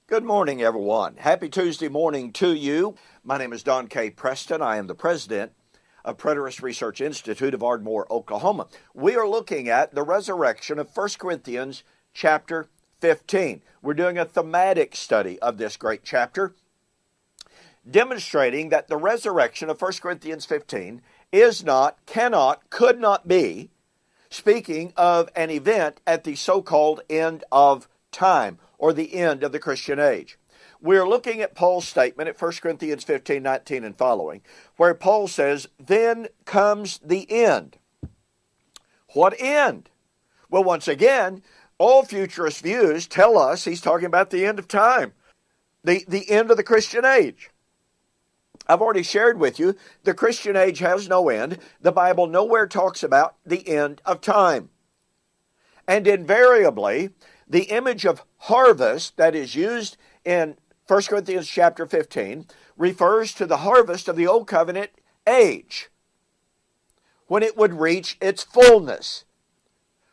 Good morning, everyone. Happy Tuesday morning to you. My name is Don K. Preston. I am the president of Preterist Research Institute of Ardmore, Oklahoma. We are looking at the resurrection of 1 Corinthians chapter 15. We're doing a thematic study of this great chapter, demonstrating that the resurrection of 1 Corinthians 15 is not, cannot, could not be speaking of an event at the so-called end of time, or the end of the Christian age. We're looking at Paul's statement at 1 Corinthians 15:19 and following, where Paul says, "Then comes the end." What end? Well, once again, all futurist views tell us he's talking about the end of time, the end of the Christian age. I've already shared with you, the Christian age has no end. The Bible nowhere talks about the end of time. And invariably, the image of harvest that is used in 1 Corinthians chapter 15 refers to the harvest of the Old Covenant age, when it would reach its fullness,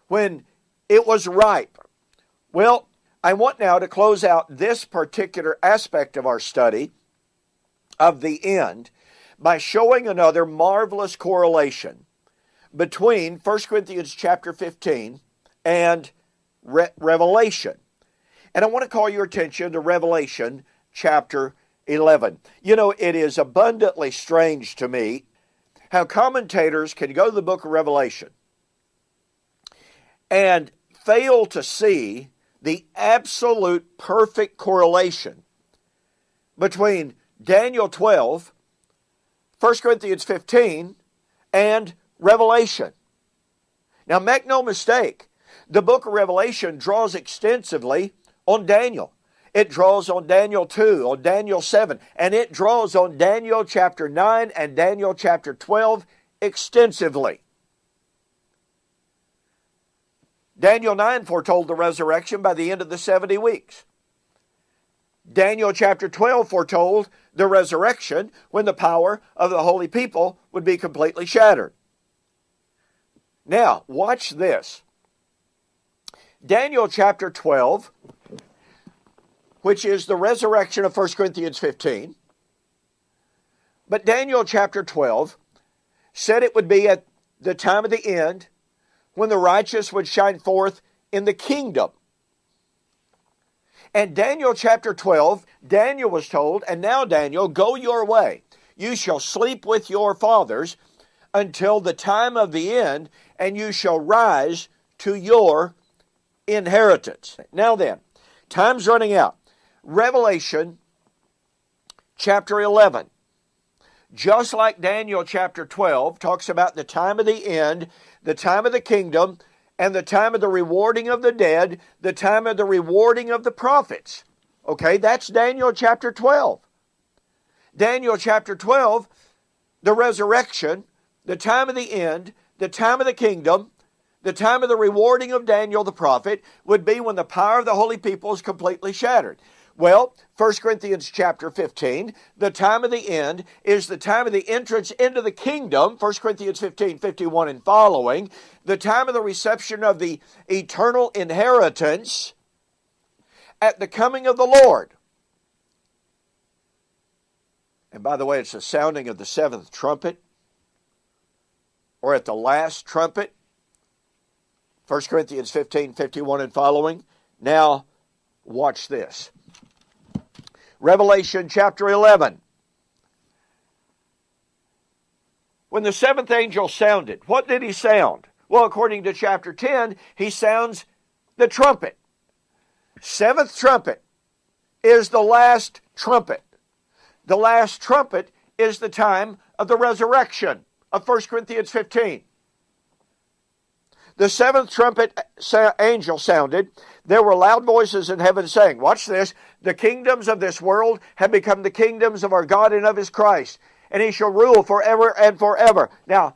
when it was ripe. Well, I want now to close out this particular aspect of our study of the end by showing another marvelous correlation between 1 Corinthians chapter 15 and Revelation. And I want to call your attention to Revelation chapter 11. You know, it is abundantly strange to me how commentators can go to the book of Revelation and fail to see the absolute perfect correlation between Daniel 12, 1 Corinthians 15, and Revelation. Now, make no mistake, the book of Revelation draws extensively on Daniel. It draws on Daniel 2, on Daniel 7, and it draws on Daniel chapter 9 and Daniel chapter 12 extensively. Daniel 9 foretold the resurrection by the end of the 70 weeks. Daniel chapter 12 foretold the resurrection when the power of the holy people would be completely shattered. Now, watch this. Daniel chapter 12, which is the resurrection of 1 Corinthians 15. But Daniel chapter 12 said it would be at the time of the end when the righteous would shine forth in the kingdom. And Daniel chapter 12, Daniel was told, "And now, Daniel, go your way. You shall sleep with your fathers until the time of the end, and you shall rise to your inheritance." Now then, time's running out. Revelation chapter 11, just like Daniel chapter 12, talks about the time of the end, the time of the kingdom, and the time of the rewarding of the dead, the time of the rewarding of the prophets. Okay, that's Daniel chapter 12. Daniel chapter 12, the resurrection, the time of the end, the time of the kingdom, the time of the rewarding of Daniel the prophet would be when the power of the holy people is completely shattered. Well, 1 Corinthians chapter 15, the time of the end is the time of the entrance into the kingdom, 1 Corinthians 15, 51 and following, the time of the reception of the eternal inheritance at the coming of the Lord. And by the way, it's the sounding of the seventh trumpet, or at the last trumpet, 1 Corinthians 15, 51 and following. Now, watch this. Revelation chapter 11. When the seventh angel sounded, what did he sound? Well, according to chapter 10, he sounds the trumpet. Seventh trumpet is the last trumpet. The last trumpet is the time of the resurrection of 1 Corinthians 15. The seventh trumpet angel sounded. There were loud voices in heaven saying, watch this, the kingdoms of this world have become the kingdoms of our God and of His Christ, and He shall rule forever and forever. Now,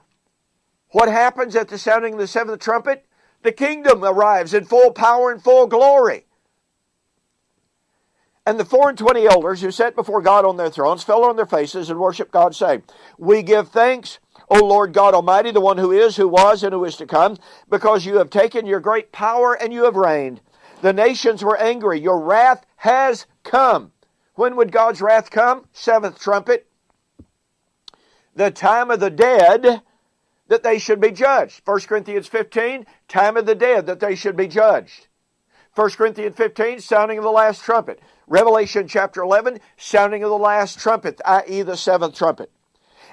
what happens at the sounding of the seventh trumpet? The kingdom arrives in full power and full glory. And the 24 elders who sat before God on their thrones fell on their faces and worshiped God, saying, we give thanks, O Lord God Almighty, the one who is, who was, and who is to come, because you have taken your great power and you have reigned. The nations were angry. Your wrath has come. When would God's wrath come? Seventh trumpet. The time of the dead, that they should be judged. 1 Corinthians 15, time of the dead, that they should be judged. 1 Corinthians 15, sounding of the last trumpet. Revelation chapter 11, sounding of the last trumpet, i.e. the seventh trumpet.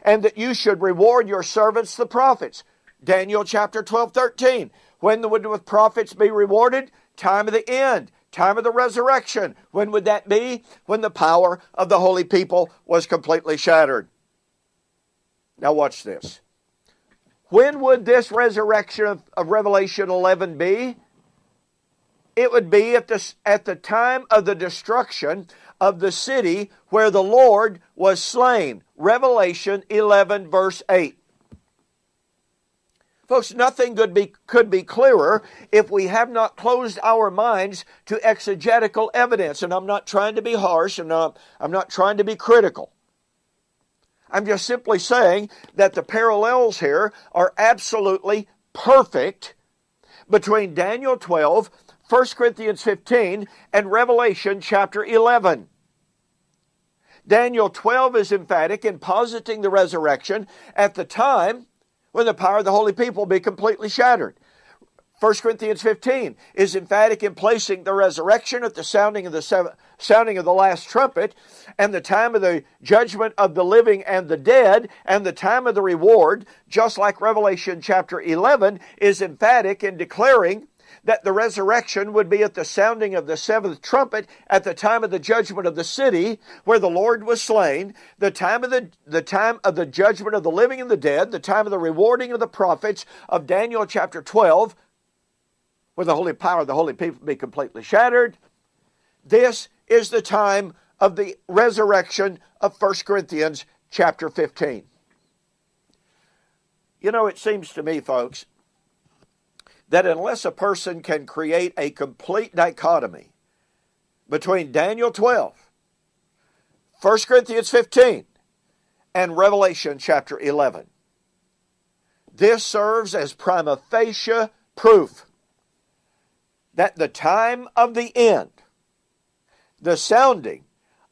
And that you should reward your servants, the prophets. Daniel chapter 12, 13. When would the prophets be rewarded? Time of the end. Time of the resurrection. When would that be? When the power of the holy people was completely shattered. Now watch this. When would this resurrection of Revelation 11 be? It would be at the time of the destruction of the city where the Lord was slain. Revelation 11 verse 8. Folks, nothing could be clearer if we have not closed our minds to exegetical evidence. And I'm not trying to be harsh, and I'm not trying to be critical. I'm just simply saying that the parallels here are absolutely perfect between Daniel 12, 1 Corinthians 15, and Revelation chapter 11. Daniel 12 is emphatic in positing the resurrection at the time when the power of the holy people will be completely shattered. 1 Corinthians 15 is emphatic in placing the resurrection at the sounding of the last trumpet, and the time of the judgment of the living and the dead, and the time of the reward, just like Revelation chapter 11, is emphatic in declaring that the resurrection would be at the sounding of the seventh trumpet at the time of the judgment of the city where the Lord was slain, the time of the judgment of the living and the dead, the time of the rewarding of the prophets of Daniel chapter 12, where the holy power of the holy people be completely shattered. This is the time of the resurrection of 1 Corinthians chapter 15. You know, it seems to me, folks, that unless a person can create a complete dichotomy between Daniel 12, 1 Corinthians 15, and Revelation chapter 11, this serves as prima facie proof that the time of the end, the sounding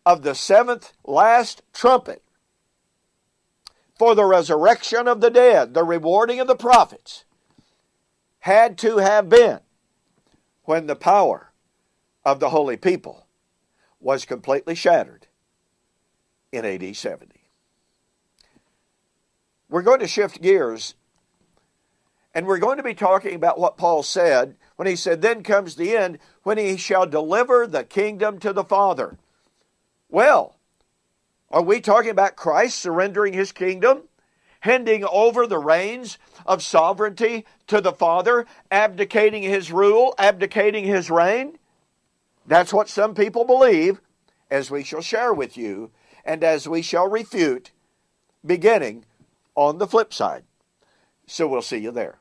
of the seventh last trumpet for the resurrection of the dead, the rewarding of the prophets, had to have been when the power of the holy people was completely shattered in AD 70. We're going to shift gears, and we're going to be talking about what Paul said when he said, "Then comes the end, when he shall deliver the kingdom to the Father." Well, are we talking about Christ surrendering his kingdom, handing over the reins of sovereignty to the Father, abdicating his rule, abdicating his reign? That's what some people believe, as we shall share with you, and as we shall refute, beginning on the flip side. So we'll see you there.